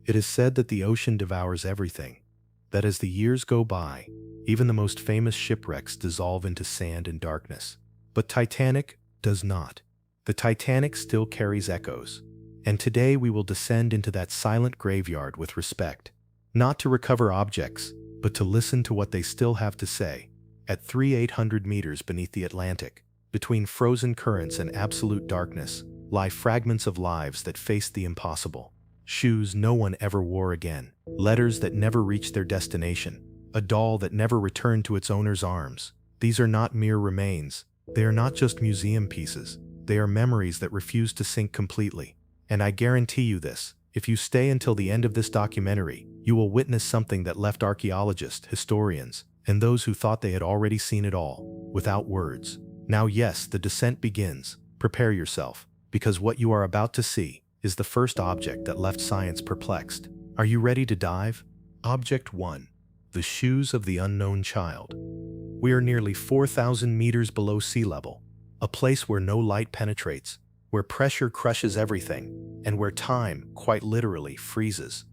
It is said that the ocean devours everything, that as the years go by, even the most famous shipwrecks dissolve into sand and darkness. But Titanic does not. The Titanic still carries echoes. And today we will descend into that silent graveyard with respect, not to recover objects, but to listen to what they still have to say. At 3,800 meters beneath the Atlantic, between frozen currents and absolute darkness, lie fragments of lives that faced the impossible. Shoes no one ever wore again, letters that never reached their destination, a doll that never returned to its owner's arms. These are not mere remains. They are not just museum pieces. They are memories that refuse to sink completely. And I guarantee you this, if you stay until the end of this documentary, you will witness something that left archaeologists, historians, and those who thought they had already seen it all, without words. Now yes, the descent begins. Prepare yourself, because what you are about to see is the first object that left science perplexed. Are you ready to dive? Object 1. The shoes of the unknown child. We are nearly 4,000 meters below sea level, a place where no light penetrates, where pressure crushes everything, and where time, quite literally, freezes.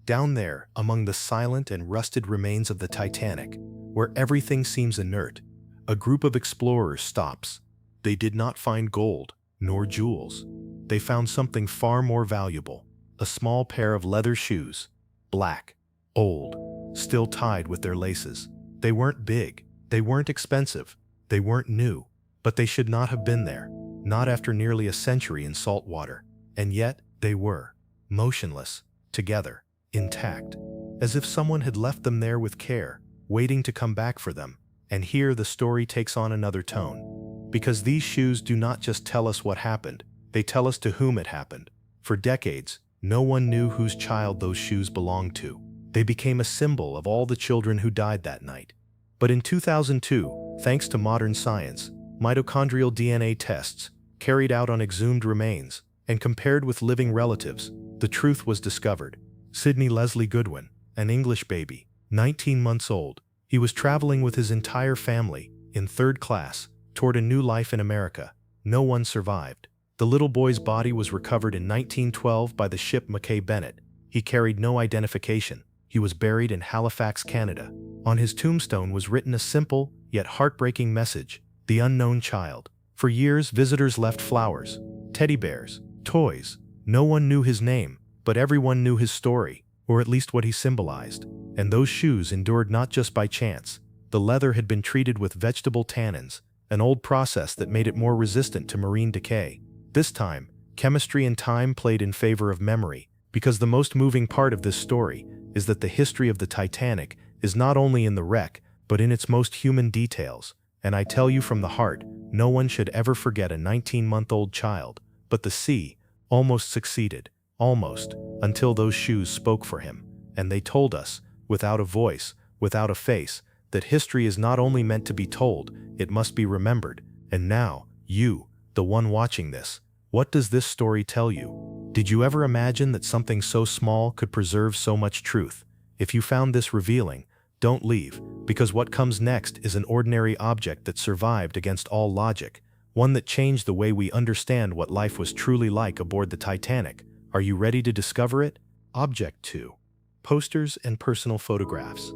Down there, among the silent and rusted remains of the Titanic, where everything seems inert, a group of explorers stops. They did not find gold, nor jewels. They found something far more valuable, a small pair of leather shoes, black, old, still tied with their laces. They weren't big, they weren't expensive, they weren't new, but they should not have been there, not after nearly a century in salt water. And yet, they were, motionless, together, intact, as if someone had left them there with care, waiting to come back for them. And here the story takes on another tone. Because these shoes do not just tell us what happened, they tell us to whom it happened. For decades, no one knew whose child those shoes belonged to. They became a symbol of all the children who died that night. But in 2002, thanks to modern science, mitochondrial DNA tests, carried out on exhumed remains, and compared with living relatives, the truth was discovered. Sidney Leslie Goodwin, an English baby, 19 months old, he was traveling with his entire family, in third class, toward a new life in America. No one survived. The little boy's body was recovered in 1912 by the ship Mackay Bennett. He carried no identification. He was buried in Halifax, Canada. On his tombstone was written a simple, yet heartbreaking message: the unknown child. For years, visitors left flowers, teddy bears, toys. No one knew his name, but everyone knew his story, or at least what he symbolized. And those shoes endured not just by chance. The leather had been treated with vegetable tannins, an old process that made it more resistant to marine decay. This time, chemistry and time played in favor of memory, because the most moving part of this story is that the history of the Titanic is not only in the wreck, but in its most human details. And I tell you from the heart, no one should ever forget a 19-month-old child. But the sea almost succeeded, almost, until those shoes spoke for him. And they told us, without a voice, without a face, that history is not only meant to be told, it must be remembered. And now, you, the one watching this, what does this story tell you? Did you ever imagine that something so small could preserve so much truth? If you found this revealing, don't leave, because what comes next is an ordinary object that survived against all logic, one that changed the way we understand what life was truly like aboard the Titanic. Are you ready to discover it? Object 2. Posters and personal photographs.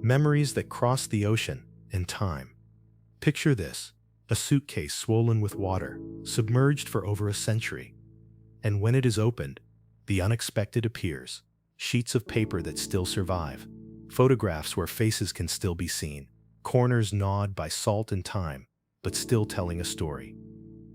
Memories that cross the ocean and time. Picture this: a suitcase swollen with water, submerged for over a century. And when it is opened, the unexpected appears. Sheets of paper that still survive. Photographs where faces can still be seen. Corners gnawed by salt and time, but still telling a story.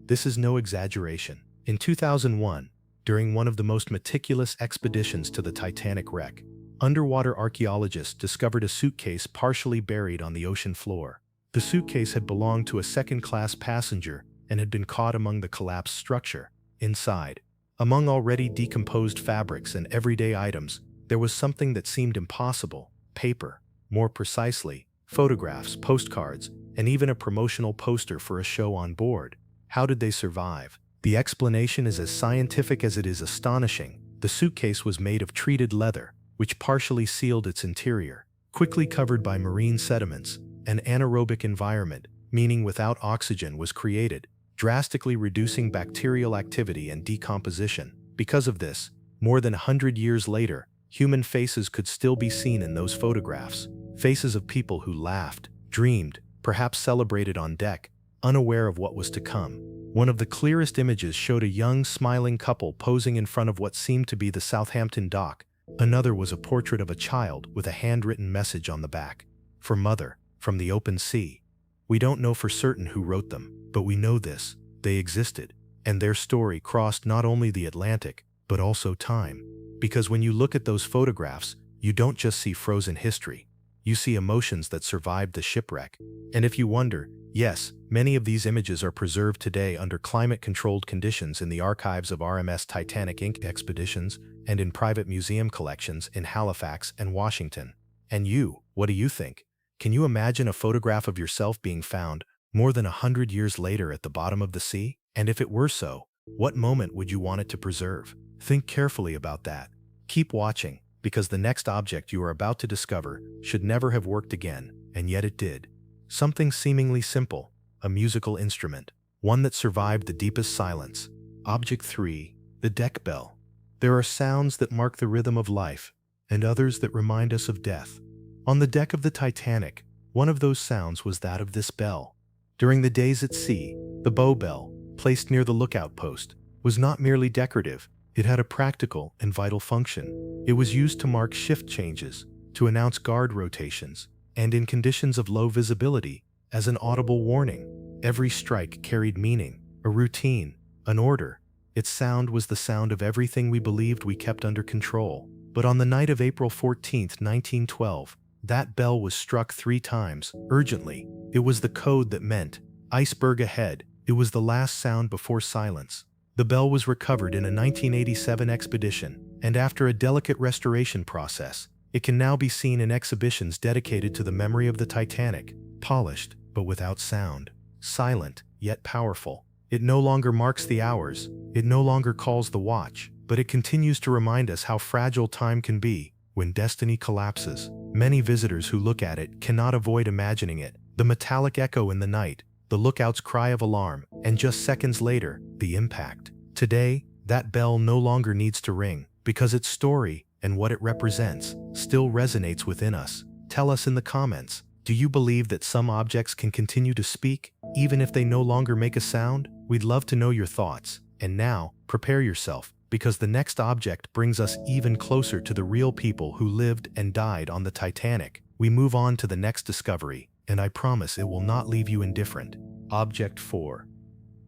This is no exaggeration. In 2001, during one of the most meticulous expeditions to the Titanic wreck, underwater archaeologists discovered a suitcase partially buried on the ocean floor. The suitcase had belonged to a second-class passenger and had been caught among the collapsed structure. Inside, among already decomposed fabrics and everyday items, there was something that seemed impossible: paper. More precisely, photographs, postcards, and even a promotional poster for a show on board. How did they survive? The explanation is as scientific as it is astonishing. The suitcase was made of treated leather, which partially sealed its interior. Quickly covered by marine sediments, an anaerobic environment, meaning without oxygen, was created, drastically reducing bacterial activity and decomposition. Because of this, More than 100 years later, human faces could still be seen in those photographs. Faces of people who laughed, dreamed, perhaps celebrated on deck, unaware of what was to come. One of the clearest images showed a young, smiling couple posing in front of what seemed to be the Southampton dock. Another was a portrait of a child with a handwritten message on the back. For Mother, from the open sea. We don't know for certain who wrote them, but we know this: they existed, and their story crossed not only the Atlantic, but also time. Because when you look at those photographs, you don't just see frozen history. You see emotions that survived the shipwreck. And if you wonder, yes, many of these images are preserved today under climate-controlled conditions in the archives of RMS Titanic Inc. expeditions and in private museum collections in Halifax and Washington. And you, what do you think? Can you imagine a photograph of yourself being found more than 100 years later at the bottom of the sea? And if it were so, what moment would you want it to preserve? Think carefully about that. Keep watching, because the next object you are about to discover should never have worked again, and yet it did. Something seemingly simple, a musical instrument, one that survived the deepest silence. Object 3, the deck bell. There are sounds that mark the rhythm of life, and others that remind us of death. On the deck of the Titanic, one of those sounds was that of this bell. During the days at sea, the bow bell, placed near the lookout post, was not merely decorative. It had a practical and vital function. It was used to mark shift changes, to announce guard rotations, and in conditions of low visibility, as an audible warning. Every strike carried meaning, a routine, an order. Its sound was the sound of everything we believed we kept under control. But on the night of April 14, 1912, that bell was struck 3 times, urgently. It was the code that meant, iceberg ahead. It was the last sound before silence. The bell was recovered in a 1987 expedition, and after a delicate restoration process, it can now be seen in exhibitions dedicated to the memory of the Titanic, polished, but without sound, silent, yet powerful. It no longer marks the hours, it no longer calls the watch, but it continues to remind us how fragile time can be when destiny collapses. Many visitors who look at it cannot avoid imagining it, the metallic echo in the night, the lookout's cry of alarm, and just seconds later, the impact. Today, that bell no longer needs to ring, because its story and what it represents still resonates within us. Tell us in the comments, do you believe that some objects can continue to speak, even if they no longer make a sound? We'd love to know your thoughts. And now, prepare yourself, because the next object brings us even closer to the real people who lived and died on the Titanic. We move on to the next discovery, and I promise it will not leave you indifferent. Object 4.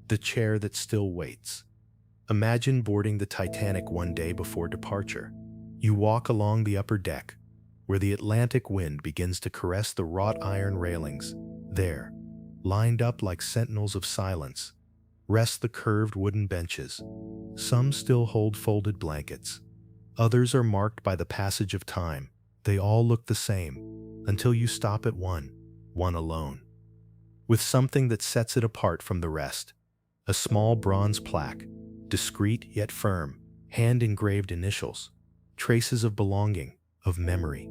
The chair that still waits. Imagine boarding the Titanic one day before departure. You walk along the upper deck, where the Atlantic wind begins to caress the wrought iron railings. There, lined up like sentinels of silence, rest the curved wooden benches. Some still hold folded blankets. Others are marked by the passage of time. They all look the same, until you stop at one alone, with something that sets it apart from the rest. A small bronze plaque, discreet yet firm, hand-engraved initials, traces of belonging, of memory.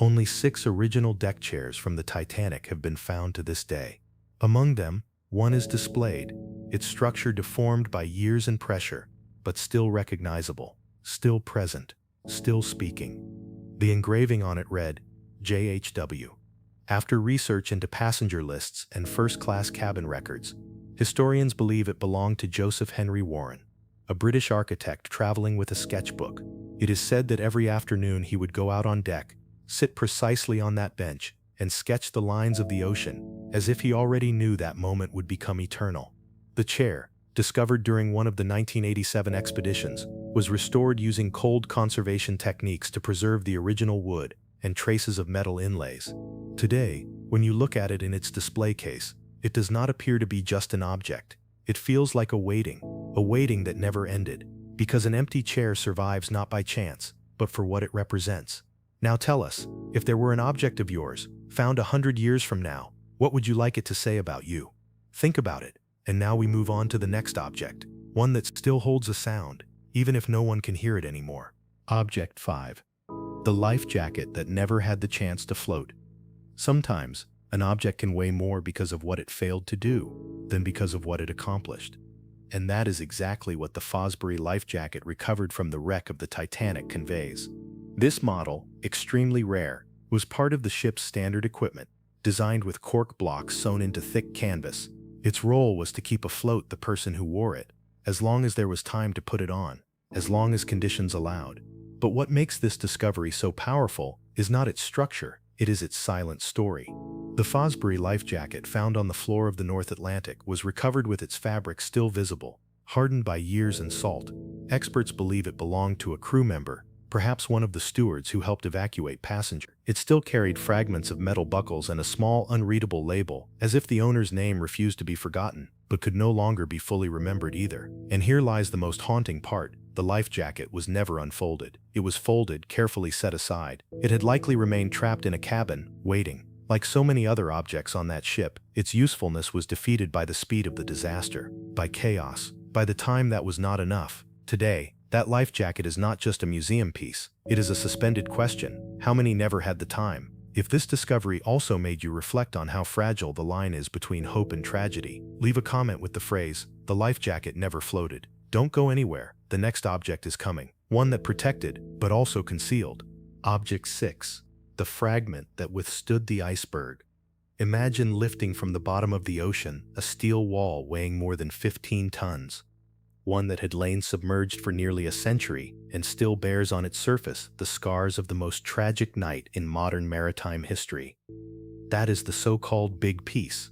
Only 6 original deck chairs from the Titanic have been found to this day. Among them, one is displayed, its structure deformed by years and pressure, but still recognizable, still present, still speaking. The engraving on it read, JHW. After research into passenger lists and first-class cabin records, historians believe it belonged to Joseph Henry Warren, a British architect traveling with a sketchbook. It is said that every afternoon he would go out on deck, sit precisely on that bench, and sketch the lines of the ocean, as if he already knew that moment would become eternal. The chair, discovered during one of the 1987 expeditions, was restored using cold conservation techniques to preserve the original wood and traces of metal inlays. Today, when you look at it in its display case, it does not appear to be just an object. It feels like a waiting that never ended, because an empty chair survives not by chance, but for what it represents. Now tell us, if there were an object of yours, found 100 years from now, what would you like it to say about you? Think about it. And now we move on to the next object, one that still holds a sound, even if no one can hear it anymore. Object 5. The life jacket that never had the chance to float. Sometimes, an object can weigh more because of what it failed to do than because of what it accomplished. And that is exactly what the Fosbury life jacket recovered from the wreck of the Titanic conveys. This model, extremely rare, was part of the ship's standard equipment, designed with cork blocks sewn into thick canvas. Its role was to keep afloat the person who wore it, as long as there was time to put it on, as long as conditions allowed. But what makes this discovery so powerful is not its structure, it is its silent story. The Fosbury life jacket found on the floor of the North Atlantic was recovered with its fabric still visible, hardened by years and salt. Experts believe it belonged to a crew member, perhaps one of the stewards who helped evacuate passengers. It still carried fragments of metal buckles and a small, unreadable label, as if the owner's name refused to be forgotten, but could no longer be fully remembered either. And here lies the most haunting part. The life jacket was never unfolded. It was folded, carefully set aside. It had likely remained trapped in a cabin, waiting. Like so many other objects on that ship, its usefulness was defeated by the speed of the disaster, by chaos. By the time that was not enough. Today, that life jacket is not just a museum piece, it is a suspended question. How many never had the time? If this discovery also made you reflect on how fragile the line is between hope and tragedy, leave a comment with the phrase, "The life jacket never floated." Don't go anywhere, the next object is coming. One that protected, but also concealed. Object 6. The fragment that withstood the iceberg. Imagine lifting from the bottom of the ocean a steel wall weighing more than 15 tons. One that had lain submerged for nearly a century and still bears on its surface the scars of the most tragic night in modern maritime history. That is the so-called Big Piece,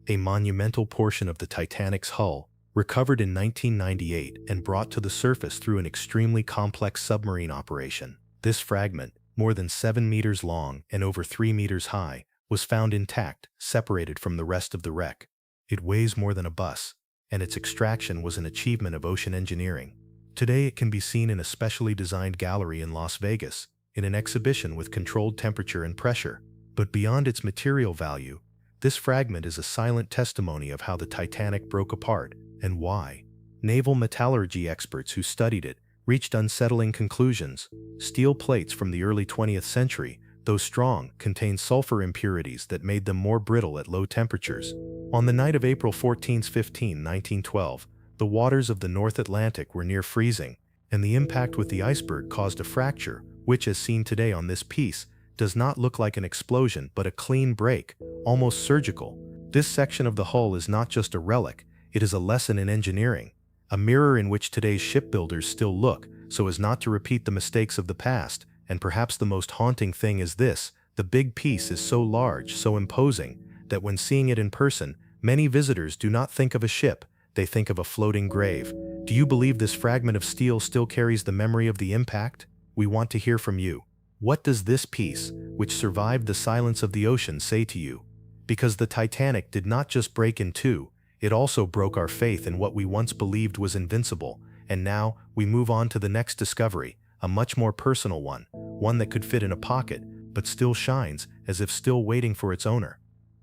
a monumental portion of the Titanic's hull, recovered in 1998 and brought to the surface through an extremely complex submarine operation. This fragment, more than 7 meters long and over 3 meters high, was found intact, separated from the rest of the wreck. It weighs more than a bus, and its extraction was an achievement of ocean engineering. Today it can be seen in a specially designed gallery in Las Vegas, in an exhibition with controlled temperature and pressure. But beyond its material value, this fragment is a silent testimony of how the Titanic broke apart and why. Naval metallurgy experts who studied it reached unsettling conclusions. Steel plates from the early 20th century, though strong, contained sulfur impurities that made them more brittle at low temperatures. On the night of April 14, 1912, the waters of the North Atlantic were near freezing, and the impact with the iceberg caused a fracture, which, as seen today on this piece, does not look like an explosion but a clean break, almost surgical. This section of the hull is not just a relic, it is a lesson in engineering, a mirror in which today's shipbuilders still look, so as not to repeat the mistakes of the past. And perhaps the most haunting thing is this: the big piece is so large, so imposing, that when seeing it in person, many visitors do not think of a ship, they think of a floating grave. Do you believe this fragment of steel still carries the memory of the impact? We want to hear from you. What does this piece, which survived the silence of the ocean, say to you? Because the Titanic did not just break in two, it also broke our faith in what we once believed was invincible. And now, we move on to the next discovery, a much more personal one that could fit in a pocket, but still shines, as if still waiting for its owner.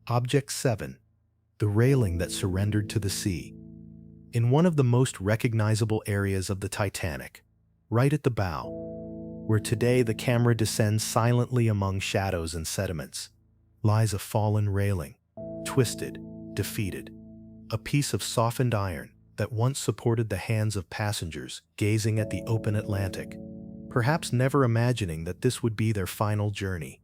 Object 7. The railing that surrendered to the sea. In one of the most recognizable areas of the Titanic, right at the bow, where today the camera descends silently among shadows and sediments, lies a fallen railing, twisted, defeated, a piece of softened iron that once supported the hands of passengers gazing at the open Atlantic, perhaps never imagining that this would be their final journey.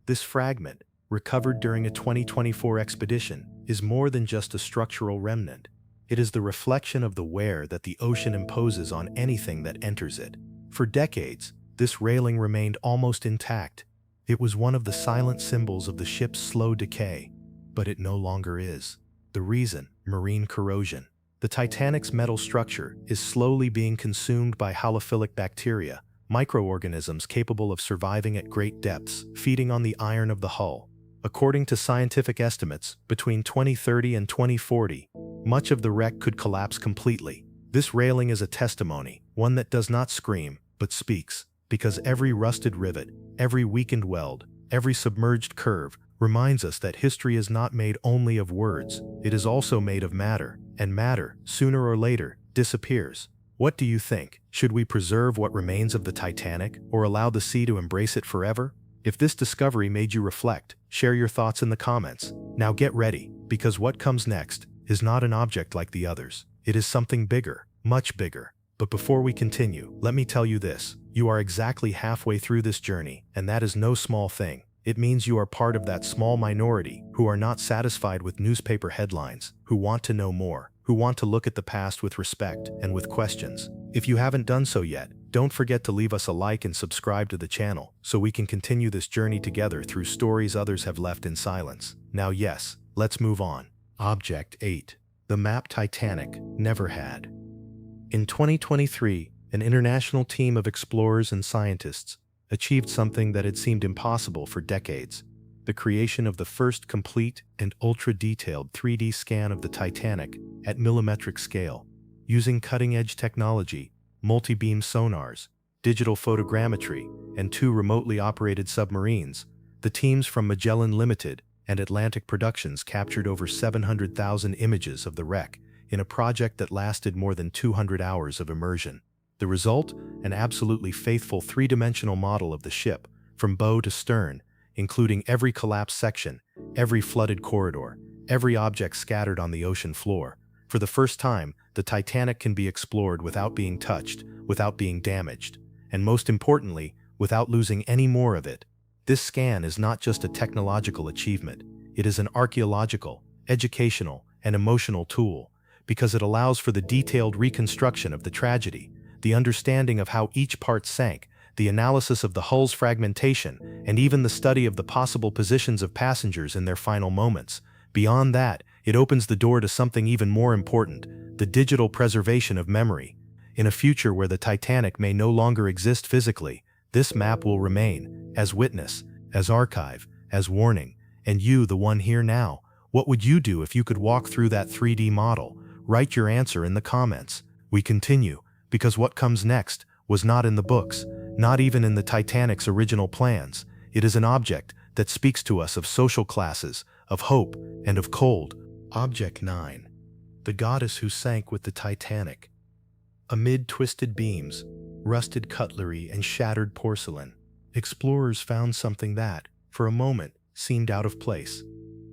This fragment, recovered during a 2024 expedition, is more than just a structural remnant. It is the reflection of the wear that the ocean imposes on anything that enters it. For decades, this railing remained almost intact. It was one of the silent symbols of the ship's slow decay, but it no longer is. The reason: marine corrosion. The Titanic's metal structure is slowly being consumed by halophilic bacteria, microorganisms capable of surviving at great depths, feeding on the iron of the hull. According to scientific estimates, between 2030 and 2040, much of the wreck could collapse completely. This railing is a testimony, one that does not scream, but speaks, because every rusted rivet, every weakened weld, every submerged curve reminds us that history is not made only of words, it is also made of matter, and matter, sooner or later, disappears. What do you think? Should we preserve what remains of the Titanic, or allow the sea to embrace it forever? If this discovery made you reflect, share your thoughts in the comments. Now get ready, because what comes next is not an object like the others. It is something bigger, much bigger. But before we continue, let me tell you this. You are exactly halfway through this journey, and that is no small thing. It means you are part of that small minority who are not satisfied with newspaper headlines, who want to know more, who want to look at the past with respect and with questions. If you haven't done so yet, don't forget to leave us a like and subscribe to the channel so we can continue this journey together through stories others have left in silence. Now yes, let's move on. Object 8. The map Titanic never had. In 2023, an international team of explorers and scientists achieved something that had seemed impossible for decades: the creation of the first complete and ultra-detailed 3D scan of the Titanic at millimetric scale. Using cutting-edge technology, multi-beam sonars, digital photogrammetry, and 2 remotely operated submarines, the teams from Magellan Limited and Atlantic Productions captured over 700,000 images of the wreck in a project that lasted more than 200 hours of immersion. The result? An absolutely faithful 3-dimensional model of the ship, from bow to stern, including every collapsed section, every flooded corridor, every object scattered on the ocean floor. For the first time, the Titanic can be explored without being touched, without being damaged, and most importantly, without losing any more of it. This scan is not just a technological achievement, it is an archaeological, educational, and emotional tool, because it allows for the detailed reconstruction of the tragedy, the understanding of how each part sank, the analysis of the hull's fragmentation, and even the study of the possible positions of passengers in their final moments. Beyond that, it opens the door to something even more important: the digital preservation of memory. In a future where the Titanic may no longer exist physically, this map will remain, as witness, as archive, as warning. And you, the one here now, what would you do if you could walk through that 3D model? Write your answer in the comments. We continue, because what comes next was not in the books, not even in the Titanic's original plans. It is an object that speaks to us of social classes, of hope, and of cold. Object 9. The goddess who sank with the Titanic. Amid twisted beams, rusted cutlery, and shattered porcelain, explorers found something that, for a moment, seemed out of place.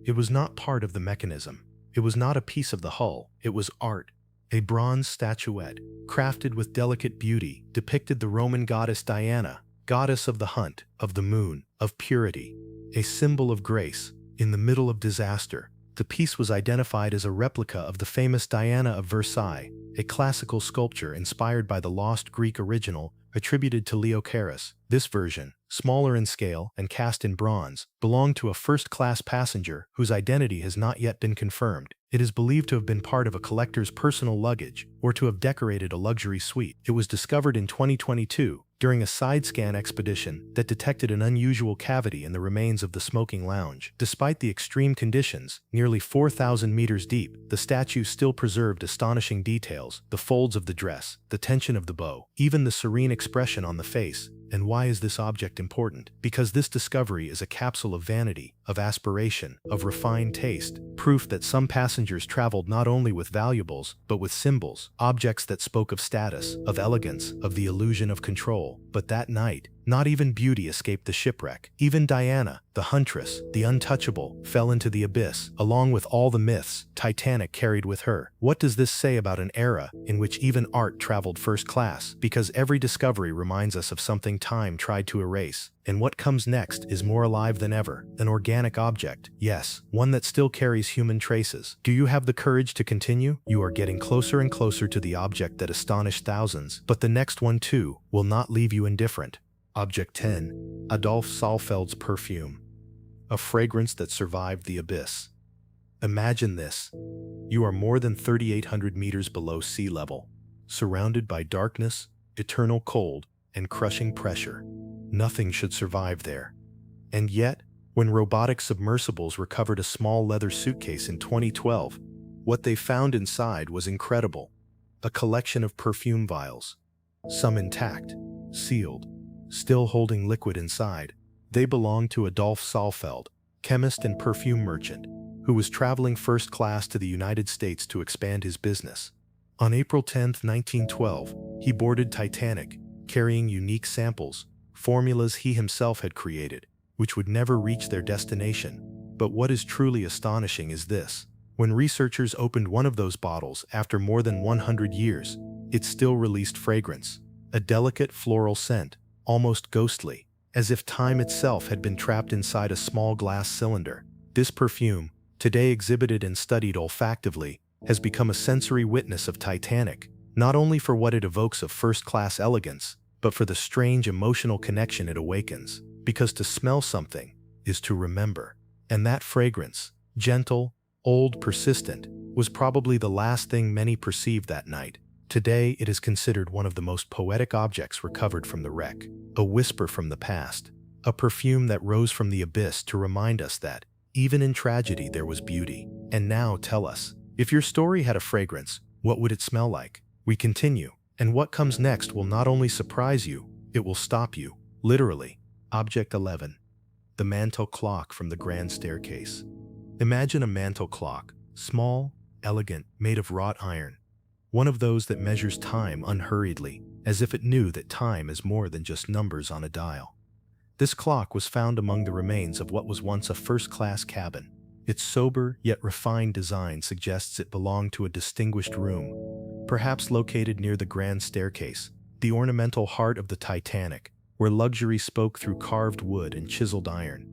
It was not part of the mechanism. It was not a piece of the hull. It was art. A bronze statuette, crafted with delicate beauty, depicted the Roman goddess Diana, goddess of the hunt, of the moon, of purity. A symbol of grace. In the middle of disaster, the piece was identified as a replica of the famous Diana of Versailles, a classical sculpture inspired by the lost Greek original attributed to Leocharis. This version, smaller in scale and cast in bronze, belonged to a first-class passenger whose identity has not yet been confirmed. It is believed to have been part of a collector's personal luggage or to have decorated a luxury suite. It was discovered in 2022 during a side-scan expedition that detected an unusual cavity in the remains of the smoking lounge. Despite the extreme conditions, nearly 4,000 meters deep, the statue still preserved astonishing details: the folds of the dress, the tension of the bow, even the serene expression on the face. And why is this object important? Because this discovery is a capsule of vanity, of aspiration, of refined taste, proof that some passengers traveled not only with valuables, but with symbols, objects that spoke of status, of elegance, of the illusion of control. But that night, not even beauty escaped the shipwreck. Even Diana, the huntress, the untouchable, fell into the abyss, along with all the myths Titanic carried with her. What does this say about an era in which even art traveled first class? Because every discovery reminds us of something time tried to erase. And what comes next is more alive than ever. An organic object, yes, one that still carries human traces. Do you have the courage to continue? You are getting closer and closer to the object that astonished thousands, but the next one too will not leave you indifferent. Object 10. Adolf Saalfeld's perfume. A fragrance that survived the abyss. Imagine this. You are more than 3,800 meters below sea level, surrounded by darkness, eternal cold, and crushing pressure. Nothing should survive there. And yet, when robotic submersibles recovered a small leather suitcase in 2012, what they found inside was incredible. A collection of perfume vials, some intact, sealed, still holding liquid inside. They belonged to Adolf Saalfeld, chemist and perfume merchant, who was traveling first class to the United States to expand his business. On April 10, 1912, he boarded Titanic, carrying unique samples, formulas he himself had created, which would never reach their destination. But what is truly astonishing is this. When researchers opened one of those bottles after more than 100 years, it still released fragrance, a delicate floral scent, almost ghostly, as if time itself had been trapped inside a small glass cylinder. This perfume, today exhibited and studied olfactively, has become a sensory witness of Titanic, not only for what it evokes of first-class elegance, but for the strange emotional connection it awakens. Because to smell something is to remember. And that fragrance, gentle, old, persistent, was probably the last thing many perceived that night. Today, it is considered one of the most poetic objects recovered from the wreck, a whisper from the past, a perfume that rose from the abyss to remind us that, even in tragedy, there was beauty. And now tell us, if your story had a fragrance, what would it smell like? We continue, and what comes next will not only surprise you, it will stop you, literally. Object 11. The mantel clock from the grand staircase. Imagine a mantel clock, small, elegant, made of wrought iron. One of those that measures time unhurriedly, as if it knew that time is more than just numbers on a dial. This clock was found among the remains of what was once a first-class cabin. Its sober yet refined design suggests it belonged to a distinguished room, perhaps located near the grand staircase, the ornamental heart of the Titanic, where luxury spoke through carved wood and chiseled iron.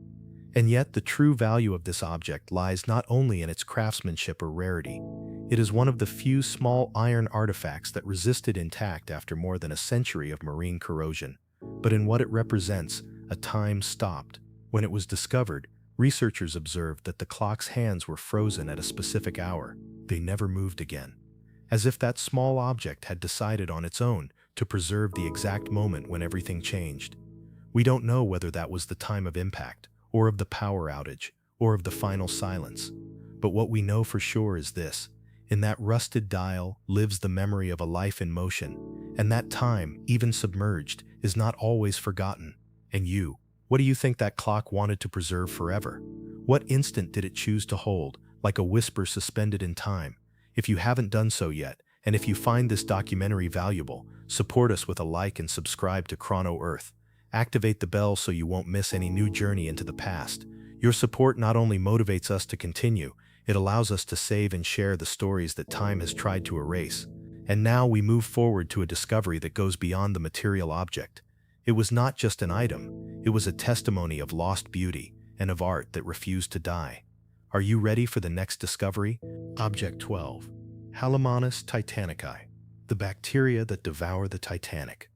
And yet the true value of this object lies not only in its craftsmanship or rarity. It is one of the few small iron artifacts that resisted intact after more than a century of marine corrosion, but in what it represents, a time stopped. When it was discovered, researchers observed that the clock's hands were frozen at a specific hour. They never moved again, as if that small object had decided on its own to preserve the exact moment when everything changed. We don't know whether that was the time of impact, or of the power outage, or of the final silence. But what we know for sure is this: in that rusted dial lives the memory of a life in motion, and that time, even submerged, is not always forgotten. And you, what do you think that clock wanted to preserve forever? What instant did it choose to hold, like a whisper suspended in time? If you haven't done so yet, and if you find this documentary valuable, support us with a like and subscribe to CronoEarth. Activate the bell so you won't miss any new journey into the past. Your support not only motivates us to continue, it allows us to save and share the stories that time has tried to erase. And now we move forward to a discovery that goes beyond the material object. It was not just an item, it was a testimony of lost beauty and of art that refused to die. Are you ready for the next discovery? Object 12. Halomonas titanici, the bacteria that devour the Titanic.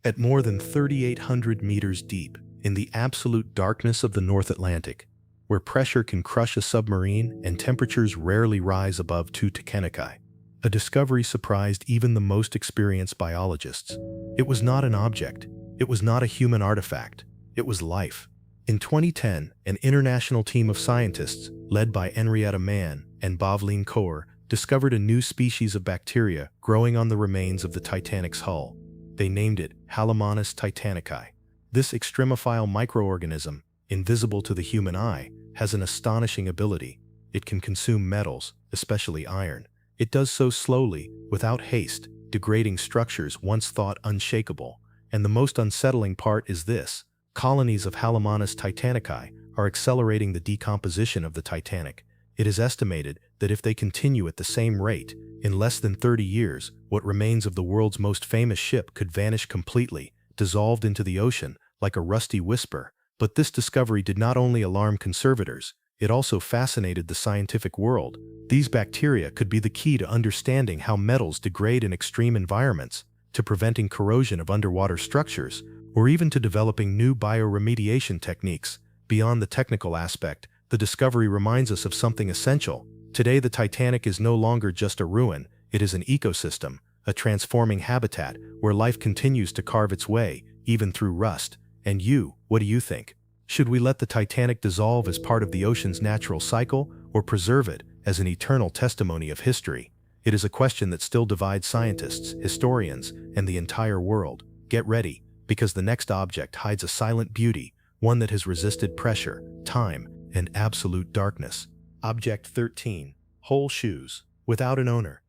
At more than 3,800 meters deep, in the absolute darkness of the North Atlantic, where pressure can crush a submarine and temperatures rarely rise above 2 Titanici, a discovery surprised even the most experienced biologists. It was not an object, it was not a human artifact, it was life. In 2010, an international team of scientists, led by Henrietta Mann and Bhavleen Kaur, discovered a new species of bacteria growing on the remains of the Titanic's hull. They named it Halomonas titanici. This extremophile microorganism, invisible to the human eye, has an astonishing ability. It can consume metals, especially iron. It does so slowly, without haste, degrading structures once thought unshakable. And the most unsettling part is this: colonies of Halomonas titanici are accelerating the decomposition of the Titanic. It is estimated that if they continue at the same rate, in less than 30 years, what remains of the world's most famous ship could vanish completely, dissolved into the ocean like a rusty whisper. But this discovery did not only alarm conservators, it also fascinated the scientific world. These bacteria could be the key to understanding how metals degrade in extreme environments, to preventing corrosion of underwater structures, or even to developing new bioremediation techniques. Beyond the technical aspect, the discovery reminds us of something essential. Today, the Titanic is no longer just a ruin, it is an ecosystem, a transforming habitat where life continues to carve its way, even through rust. And you, what do you think? Should we let the Titanic dissolve as part of the ocean's natural cycle, or preserve it as an eternal testimony of history? It is a question that still divides scientists, historians, and the entire world. Get ready, because the next object hides a silent beauty, one that has resisted pressure, time, and absolute darkness. Object 13. Whole shoes, without an owner.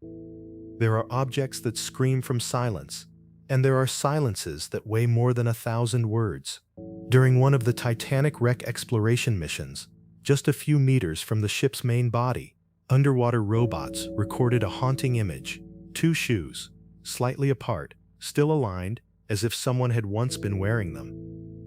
There are objects that scream from silence, and there are silences that weigh more than 1,000 words. During one of the Titanic wreck exploration missions, just a few meters from the ship's main body, Underwater robots recorded a haunting image. Two shoes, slightly apart, still aligned, as if someone had once been wearing them.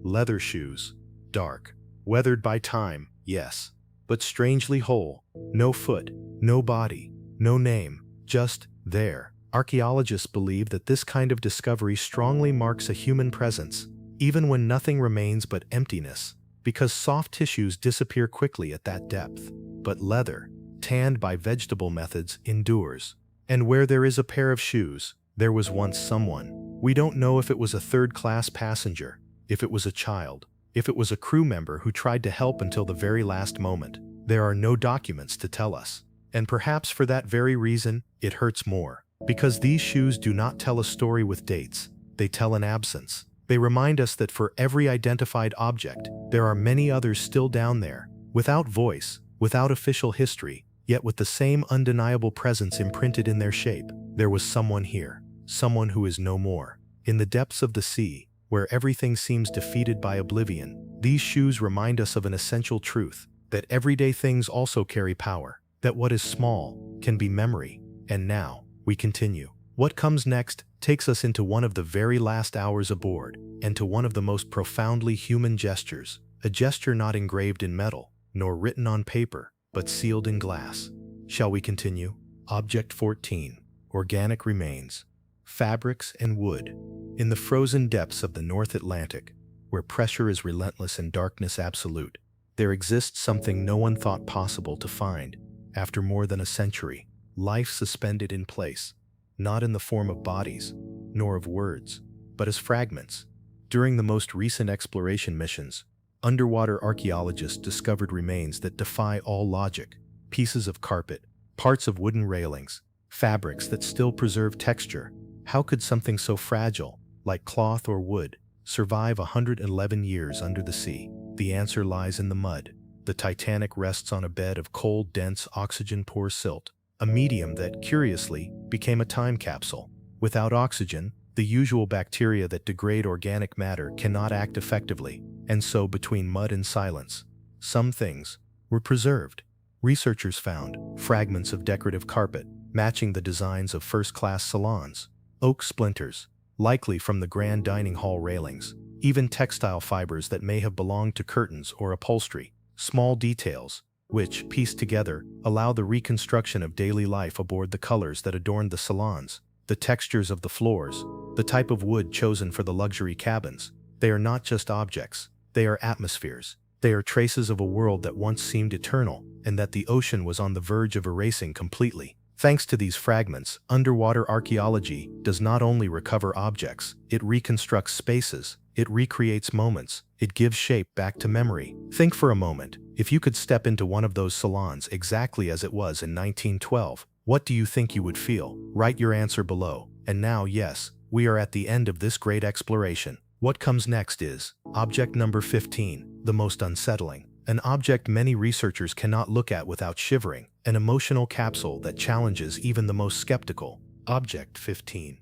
Leather shoes, dark, weathered by time, yes, but strangely whole. No foot, no body, no name, just there. Archaeologists believe that this kind of discovery strongly marks a human presence, even when nothing remains but emptiness, because soft tissues disappear quickly at that depth. But leather, tanned by vegetable methods, endures. And where there is a pair of shoes, there was once someone. We don't know if it was a third-class passenger, if it was a child, if it was a crew member who tried to help until the very last moment. There are no documents to tell us. And perhaps for that very reason, it hurts more. Because these shoes do not tell a story with dates, they tell an absence. They remind us that for every identified object, there are many others still down there, without voice, without official history, yet with the same undeniable presence imprinted in their shape. There was someone here, someone who is no more. In the depths of the sea, where everything seems defeated by oblivion, these shoes remind us of an essential truth, that everyday things also carry power, that what is small can be memory. And now, we continue. What comes next takes us into one of the very last hours aboard, and to one of the most profoundly human gestures, a gesture not engraved in metal, nor written on paper, but sealed in glass. Shall we continue? Object 14. Organic remains. Fabrics and wood. In the frozen depths of the North Atlantic, where pressure is relentless and darkness absolute, there exists something no one thought possible to find. After more than a century, life suspended in place, not in the form of bodies, nor of words, but as fragments. During the most recent exploration missions, underwater archaeologists discovered remains that defy all logic: pieces of carpet, parts of wooden railings, fabrics that still preserve texture. How could something so fragile, like cloth or wood, survive 111 years under the sea? The answer lies in the mud. The Titanic rests on a bed of cold, dense, oxygen-poor silt, a medium that, curiously, became a time capsule. Without oxygen, the usual bacteria that degrade organic matter cannot act effectively, and so between mud and silence, some things were preserved. Researchers found fragments of decorative carpet, matching the designs of first-class salons, oak splinters, likely from the grand dining hall railings, even textile fibers that may have belonged to curtains or upholstery, small details, which, pieced together, allow the reconstruction of daily life aboard. The colors that adorned the salons, the textures of the floors, the type of wood chosen for the luxury cabins. They are not just objects, they are atmospheres. They are traces of a world that once seemed eternal, and that the ocean was on the verge of erasing completely. Thanks to these fragments, underwater archaeology does not only recover objects, it reconstructs spaces, it recreates moments, it gives shape back to memory. Think for a moment, if you could step into one of those salons exactly as it was in 1912, what do you think you would feel? Write your answer below. And now, yes, we are at the end of this great exploration. What comes next is object number 15, the most unsettling. An object many researchers cannot look at without shivering, an emotional capsule that challenges even the most skeptical. Object 15.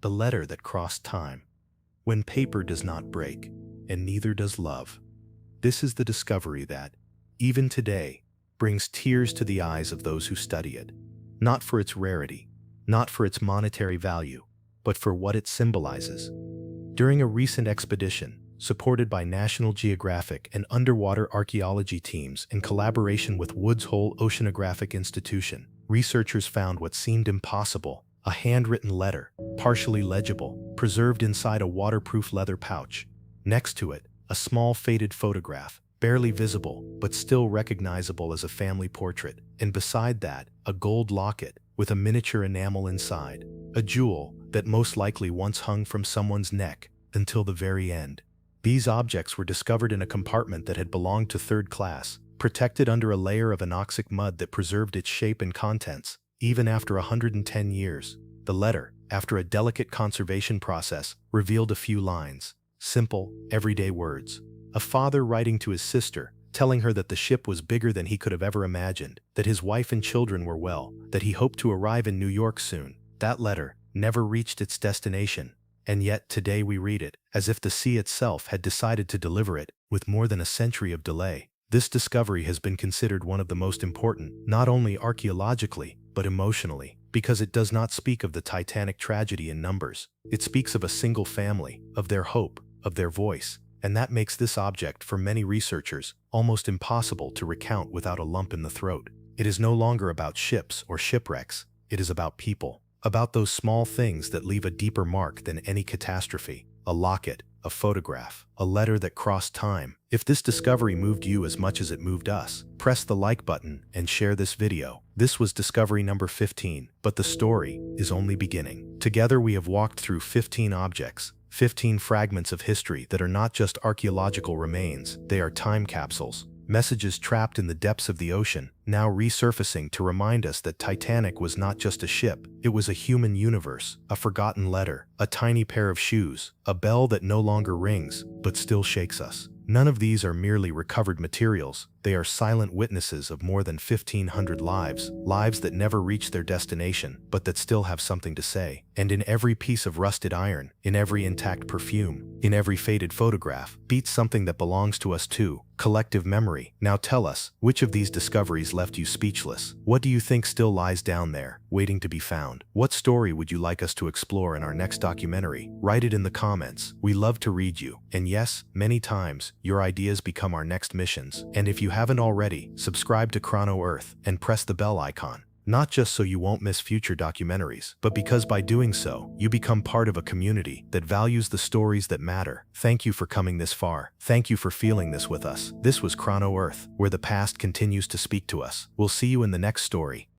The letter that crossed time. When paper does not break, and neither does love. This is the discovery that, even today, brings tears to the eyes of those who study it. Not for its rarity, not for its monetary value, but for what it symbolizes. During a recent expedition, supported by National Geographic and underwater archaeology teams in collaboration with Woods Hole Oceanographic Institution, researchers found what seemed impossible: a handwritten letter, partially legible, preserved inside a waterproof leather pouch. Next to it, a small faded photograph, barely visible but still recognizable as a family portrait, and beside that, a gold locket with a miniature enamel inside, a jewel that most likely once hung from someone's neck until the very end. These objects were discovered in a compartment that had belonged to third class, protected under a layer of anoxic mud that preserved its shape and contents, even after 110 years. The letter, after a delicate conservation process, revealed a few lines, simple, everyday words. A father writing to his sister, telling her that the ship was bigger than he could have ever imagined, that his wife and children were well, that he hoped to arrive in New York soon. That letter never reached its destination, and yet today we read it, as if the sea itself had decided to deliver it, with more than a century of delay. This discovery has been considered one of the most important, not only archaeologically, but emotionally, because it does not speak of the Titanic tragedy in numbers. It speaks of a single family, of their hope, of their voice, and that makes this object, for many researchers, almost impossible to recount without a lump in the throat. It is no longer about ships or shipwrecks. It is about people, about those small things that leave a deeper mark than any catastrophe. A locket, a photograph, a letter that crossed time. If this discovery moved you as much as it moved us, press the like button and share this video. This was discovery number 15, but the story is only beginning. Together we have walked through 15 objects, 15 fragments of history that are not just archaeological remains, they are time capsules. Messages trapped in the depths of the ocean, now resurfacing to remind us that Titanic was not just a ship, it was a human universe, a forgotten letter, a tiny pair of shoes, a bell that no longer rings, but still shakes us. None of these are merely recovered materials, they are silent witnesses of more than 1,500 lives, lives that never reach their destination, but that still have something to say. And in every piece of rusted iron, in every intact perfume, in every faded photograph, beats something that belongs to us too, collective memory. Now tell us, which of these discoveries left you speechless? What do you think still lies down there, waiting to be found? What story would you like us to explore in our next documentary? Write it in the comments. We love to read you. And yes, many times, your ideas become our next missions. And if you haven't already, subscribe to CronoEarth and press the bell icon. Not just so you won't miss future documentaries, but because by doing so, you become part of a community that values the stories that matter. Thank you for coming this far. Thank you for feeling this with us. This was CronoEarth, where the past continues to speak to us. We'll see you in the next story.